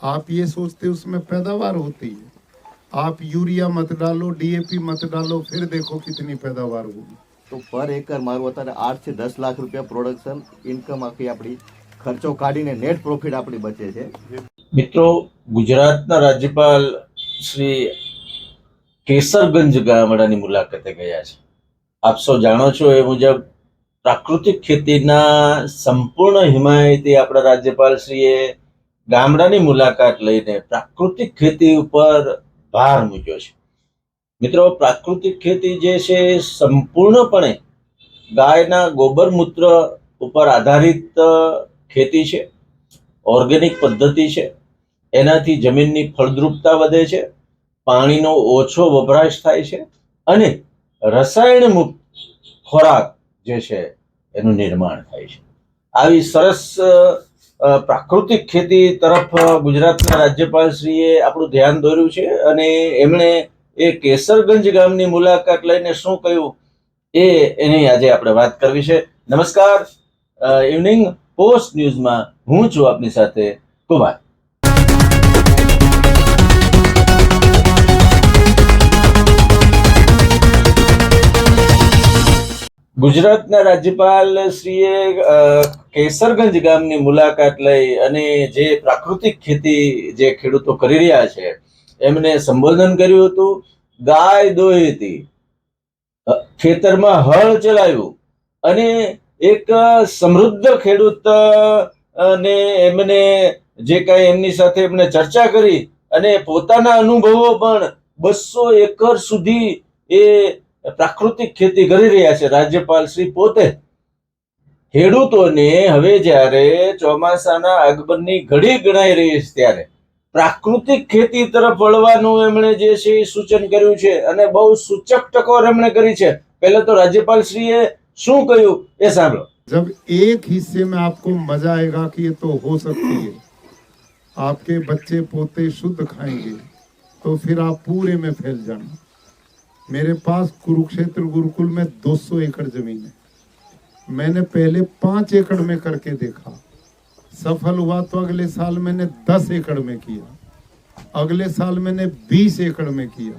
आप ये सोचते उसमें पैदावार होती है। आप यूरिया मत डालो, डीएपी मत डालो, फिर देखो कितनी पैदावार होगी। तो पर एकર મારું અત્યારે 8 થી 10 લાખ રૂપિયા પ્રોડક્શન ઇન્કમ આખી આપણી ખર્ચો કાઢીને નેટ પ્રોફિટ આપણી બચે છે। મિત્રો, ગુજરાતના રાજ્યપાલ શ્રી કેસરગંજ ગામડાની મુલાકાતે ગયા છે। આપ સૌ જાણો છો એ મુજબ પ્રાકૃતિક ખેતીના સંપૂર્ણ હિમાયતી આપણા રાજ્યપાલશ્રીએ ગામડાની મુલાકાત લઈને પ્રાકૃતિક ખેતી ઉપર ભાર મૂક્યો છે। મિત્રો, પ્રાકૃતિક ખેતી જે છે સંપૂર્ણપણે ગાયના ગોબર મૂત્ર ઉપર આધારિત ખેતી છે, ઓર્ગેનિક પદ્ધતિ છે। એનાથી જમીનની ફળદ્રુપતા વધે છે, પાણીનો ઓછો વપરાશ થાય છે અને રસાયણ મુક્ત ખોરાક જે છે એનું નિર્માણ થાય છે। આવી સરસ પ્રાકૃતિક ખેતી તરફ ગુજરાતના રાજ્યપાલશ્રીએ આપણું ધ્યાન દોર્યું છે અને એમણે એ કેસરગંજ ગામની મુલાકાત લઈને શું કહ્યું એની આજે આપણે વાત કરવી છે। નમસ્કાર, ઇવનિંગ પોસ્ટ ન્યૂઝમાં હું છું આપની સાથે કુમાર। ગુજરાતના રાજ્યપાલ શ્રીએ કેસરગંજ ગામની મુલાકાત લઈ અને જે પ્રાકૃતિક ખેતી જે ખેડૂતો કરી રહ્યા છે એમને સંબોધન કર્યું હતું। ગાય દોઈ હતી, ખેતરમાં હળ ચલાવ્યું અને એક સમૃદ્ધ ખેડૂત ને એમને જે કાંઈ એમની સાથે એમને ચર્ચા કરી અને પોતાના અનુભવો પણ 200 એકર સુધી એ પ્રાકૃતિક ખેતી કરી રહ્યા છે। રાજ્યપાલ શ્રી પોતે ખેડૂતોને હવે જ્યારે ચોમાસાના આગમનની ઘડી ગણાઈ રહી છે ત્યારે પ્રાકૃતિક ખેતી તરફ વળવાનું એમણે જે છે એ સૂચન કર્યું છે અને બહુ સૂચક ટકોર એમણે કરી છે। પહેલા તો રાજ્યપાલ શ્રીએ શું કહ્યું એ સાંભળો। जब एक हिस्से में आपको मजा आएगा कि ये तो हो सकती है, आपके बच्चे पोते शुद्ध खाएंगे, तो फिर आप पूरे में फैल जाना। मेरे पास कुरुक्षेत्र गुरुकुल में 200 एकड़ जमीन है। मैंने पहले 5 एकड़ में करके देखा, सफल हुआ तो अगले साल मैंने 10 एकड़ में किया, अगले साल मैंने 20 एकड़ में किया,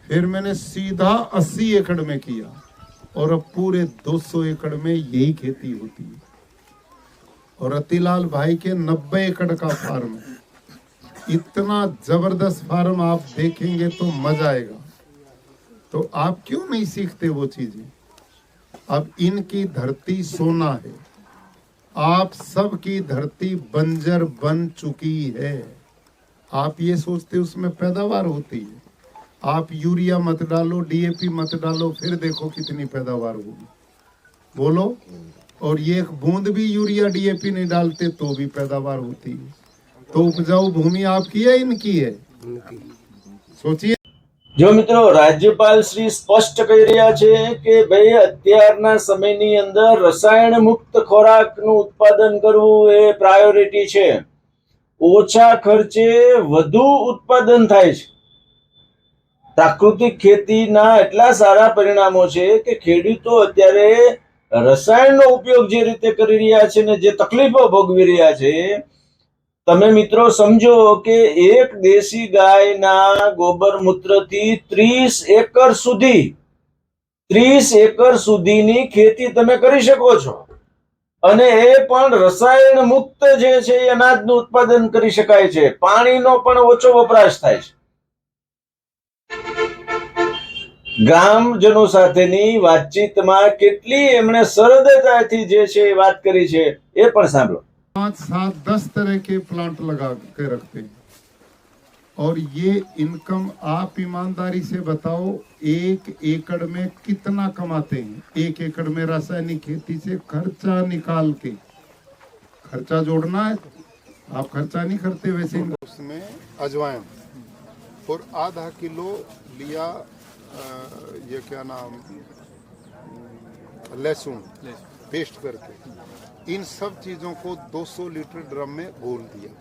फिर मैंने सीधा 80 एकड़ में किया और अब पूरे 200 एकड़ में यही खेती होती है। और रतिलाल भाई के 90 एकड़ का फार्म है। इतना जबरदस्त फार्म आप देखेंगे तो मजा आएगा। तो आप क्यों नहीं सीखते वो चीजें? अब इनकी धरती सोना है, आप सबकी धरती बंजर बन चुकी है। आप ये सोचते उसमें पैदावार होती है। आप यूरिया मत डालो, डीएपी मत डालो, फिर देखो कितनी पैदावार होगी। बोलो। और ये एक बूंद भी यूरिया डीएपी नहीं डालते तो भी पैदावार होती है। तो उपजाऊ भूमि आपकी है इनकी है? सोचिए। જો મિત્રો, રાજ્યપાલ શ્રી સ્પષ્ટ કહી રહ્યા છે કે ભાઈ અત્યારના સમયની અંદર રસાયણ મુક્ત ખોરાકનું ઉત્પાદન કરવું એ પ્રાયોરિટી છે। ઓછા ખર્ચે વધુ ઉત્પાદન થાય છે। પ્રાકૃતિક ખેતીના એટલા સારા પરિણામો છે કે ખેડૂતો અત્યારે રસાયણનો ઉપયોગ જે રીતે કરી રહ્યા છે ને જે તકલીફો ભોગવી રહ્યા છે, તમે મિત્રો સમજો કે એક દેશી ગાયના ગોબર મૂત્રથી 30 એકર સુધીની ખેતી તમે કરી શકો છો અને એ પણ રસાયણ મુક્ત જે છે એ અનાજનું ઉત્પાદન કરી શકાય છે। પાણીનો પણ ઓછો વપરાશ થાય છે। ગ્રામજનો સાથેની વાતચીતમાં કેટલી એમણે સરળતાથી જે છે એ વાત કરી છે એ પણ સાંભળો। 5, 7, 10 तरह के प्लांट लगा के रखते हैं और ये इनकम आप ईमानदारी से बताओ 1 एकड़ में कितना कमाते हैं? 1 एकड़ में रासायनिक खेती से खर्चा निकाल के, खर्चा जोड़ना है, आप खर्चा नहीं करते वैसे। उसमें अजवाइन और आधा किलो लिया ये क्या नाम, लहसुन पेस्ट करके, इन सब चीज़ों को 200 लीटर ड्रम में घोल दिया।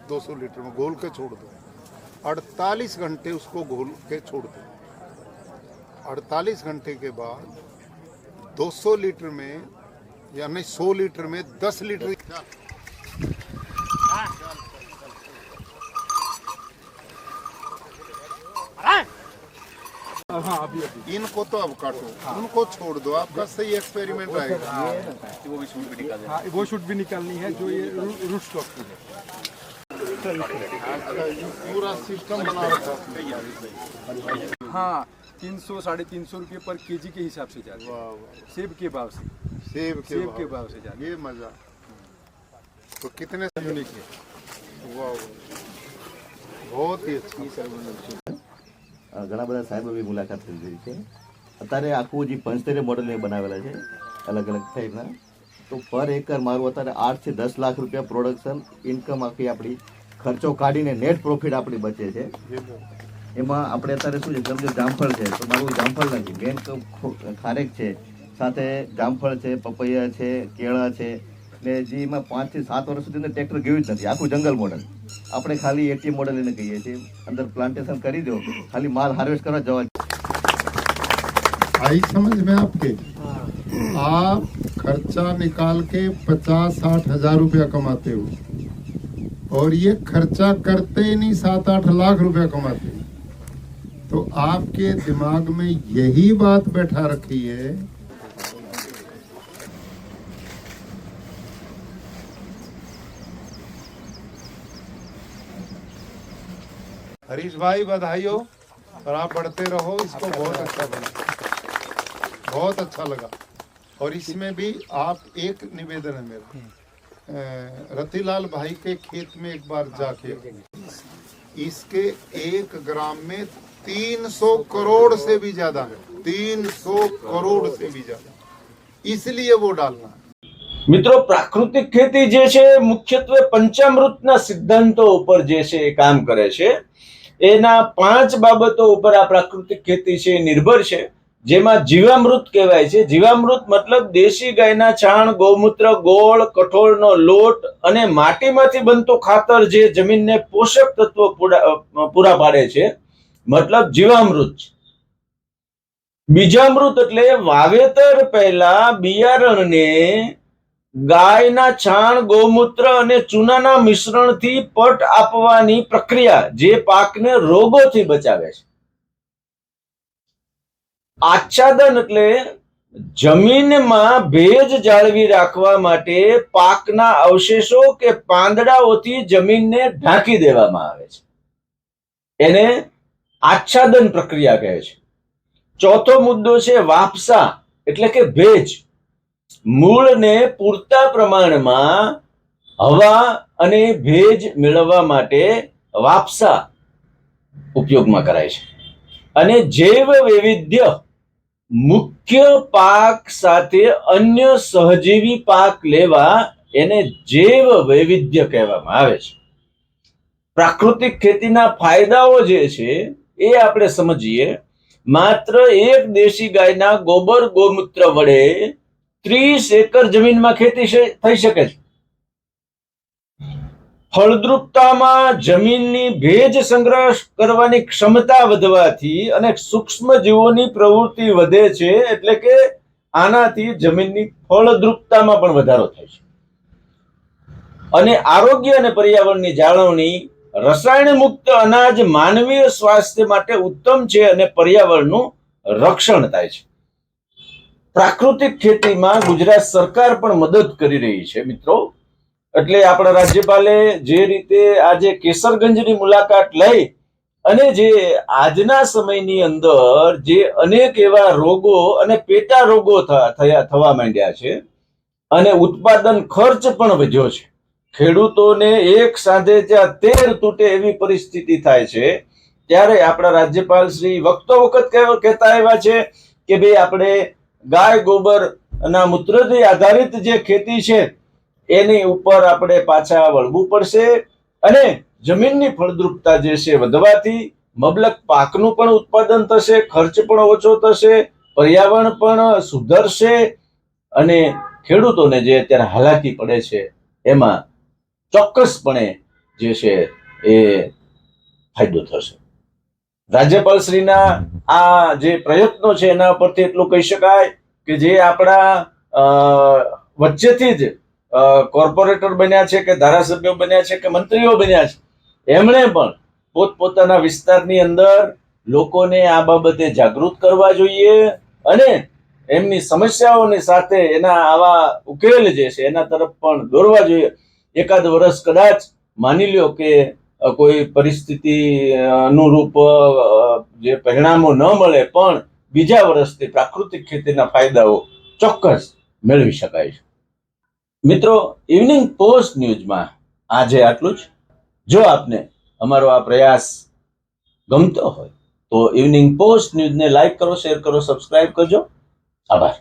200 लीटर में घोल के छोड़ दो, 48 घंटे उसको घोल के छोड़ दो। 48 घंटे के बाद 200 लीटर में यानी 100 लीटर में 10 लीटर हाँ अभी अभी इनको तो अब काटो, उनको छोड़ दो, आपका सही एक्सपेरिमेंट आएगा। हाँ वो शूट भी निकालनी है जो ये रूट स्टॉक की है। अच्छा, ये पूरा सिस्टम बना रखा है। हाँ 300 350 रुपये पर केजी के हिसाब से जाते वाह हैं, वाह, सेब के भाव से, सेब सेब के भाव। भाव से जाते ये मजा। तो कितने हैं। यूनिक है। वाह वाह, बहुत ही अच्छा। ઘણા બધા સાહેબો બી મુલાકાત લીધી છે. અત્યારે આખું જે 75 મોડલ એ બનાવેલા છે અલગ અલગ ટાઈપના. તો પર એકર મારું અત્યારે 8 થી 10 લાખ રૂપિયા પ્રોડક્શન ઇન્કમ આખી આપણી ખર્ચો કાઢીને નેટ પ્રોફિટ આપણી બચે છે. એમાં આપણે અત્યારે શું છે, સમજો જામફળ છે તો મારું જામફળ નથી, મેન ખારેક છે, સાથે જામફળ છે, પપૈયા છે, કેળા છે, એટલે જે એમાં 5 થી 7 વર્ષ સુધી ટ્રેક્ટર ગયું જ નથી. આખું જંગલ મોડલ. આપણે ખાલી એટીએમ મોડલ એને કહીએ છીએ. અંદર પ્લાન્ટેશન કરી દો, ખાલી માલ હાર્વેસ્ટ કરવા જવા. आई समझ में आपके? आप खर्चा निकाल के 50-60 हजार रुपया कमाते हो और ये खर्चा करते ही नहीं 7-8 लाख रुपया कमाते हो। तो आपके दिमाग में यही बात बैठा रखी है हरीश भाई, बधाई हो और आप बढ़ते रहो। इसको बहुत अच्छा बना, बहुत अच्छा लगा। और इसमें भी आप एक निवेदन है मेरा, रतिलाल भाई के खेत में एक बार जाके इसके 1 ग्राम में 300 करोड़ से भी ज्यादा है, 300 करोड़ से भी ज्यादा, इसलिए वो डालना है। મિત્રો, પ્રાકૃતિક ખેતી જે છે મુખ્યત્વે પંચામૃતના સિદ્ધાંતો ઉપર જે છે એ કામ કરે છે. એના 5 બાબતો ઉપર આ પ્રાકૃતિક ખેતી છે નિર્ભર છે, જેમાં જીવામૃત કહેવાય છે. જીવામૃત મતલબ દેશી ગાયના છાણ, ગૌમૂત્ર, ગોળ, કઠોળનો લોટ અને માટીમાંથી બનતો ખાતર જે જમીનને પોષક તત્વો પૂરા પાડે છે, મતલબ જીવામૃત છે. બીજામૃત એટલે વાવેતર પહેલા બિયારણને ગાયના છાણ, ગૌમૂત્ર અને ચૂનાના મિશ્રણથી પટ આપવાની પ્રક્રિયા જે પાકને રોગોથી બચાવે છે. આચ્છાદન એટલે જમીનમાં ભેજ જાળવી રાખવા માટે પાકના અવશેષો કે પાંદડાઓથી જમીનને ઢાંકી દેવામાં આવે છે. એને આચ્છાદન પ્રક્રિયા કહે છે. ચોથો મુદ્દો છે વાપસા એટલે કે ભેજ. મૂળને પૂરતા પ્રમાણમાં હવા અને ભેજ મેળવવા માટે વાપસા ઉપયોગમાં કરાય છે. અને જૈવ વૈવિધ્ય, મુખ્ય પાક સાથે અન્ય સહજીવી પાક લેવા એને જૈવ વૈવિધ્ય કહેવામાં આવે છે. પ્રાકૃતિક ખેતીના ફાયદાઓ જે છે એ આપણે સમજીએ. માત્ર એક દેશી ગાયના ગોબર ગોમૂત્ર વડે 30 એકર જમીનમાં ખેતી થઈ શકે છે. ફળદ્રુપતામાં જમીનની ભેજ સંગ્રહ કરવાની ક્ષમતા વધવાથી અને સૂક્ષ્મ જીવોની પ્રવૃત્તિ વધે છે, એટલે કે આનાથી જમીનની ફળદ્રુપતામાં પણ વધારો થાય છે. અને આરોગ્ય અને પર્યાવરણની જાળવણી, રસાયણ મુક્ત અનાજ માનવીય સ્વાસ્થ્ય માટે ઉત્તમ છે અને પર્યાવરણનું રક્ષણ થાય છે. પ્રાકૃતિક ખેતીમાં ગુજરાત સરકાર પણ મદદ કરી રહી છે મિત્રો. એટલે આપણા રાજ્યપાલે જે રીતે આજે કેસરગંજની મુલાકાત લઈ અને જે આજના સમયની અંદર જે અનેક એવા રોગો અને પેટા રોગો થવા માંડ્યા છે અને ઉત્પાદન ખર્ચ પણ વધ્યો છે, ખેડૂતોને એક સાંધે ત્યાં 13 તૂટે એવી પરિસ્થિતિ થાય છે, ત્યારે આપણા રાજ્યપાલ શ્રી વખતો વખત કહેતા આવ્યા છે કે ભાઈ આપણે ગાય ગોબર ના મૂત્રથી આધારિત જે ખેતી છે એની ઉપર આપણે પાછા વળવું પડશે અને જમીનની ફળદ્રુપતા જે છે વધવાથી મબલક પાકનું પણ ઉત્પાદન થશે, ખર્ચ પણ ઓછો થશે, પર્યાવરણ પણ સુધરશે અને ખેડૂતોને જે અત્યારે હાલાકી પડે છે એમાં ચોક્કસપણે જે છે એ ફાયદો થશે. રાજ્યપાલશ્રીના આ જે પ્રયત્નો છે એના પરથી એટલું કહી શકાય કે જે આપણા વચ્ચેથી જ કોર્પોરેટર બન્યા છે કે ધારાસભ્યો બન્યા છે કે મંત્રીઓ બન્યા છે, એમણે પણ પોતપોતાના વિસ્તારની અંદર લોકોને આ બાબતે જાગૃત કરવા જોઈએ અને એમની સમસ્યાઓની સાથે એના આવા ઉકેલ જે છે એના તરફ પણ દોરવા જોઈએ. એકાદ વર્ષ કદાચ માની લ્યો કે કોઈ પરિસ્થિતિ અનુરૂપ જે પરિણામો ન મળે, પણ બીજા વર્ષથી પ્રાકૃતિક ખેતીના ફાયદાઓ ચોક્કસ મેળવી શકાય છે. મિત્રો, ઇવનિંગ પોસ્ટ ન્યૂઝમાં આજે આટલું જ. જો આપને અમારો આ પ્રયાસ ગમતો હોય તો ઇવનિંગ પોસ્ટ ન્યૂઝને લાઈક કરો, શેર કરો, સબસ્ક્રાઇબ કરજો. આભાર.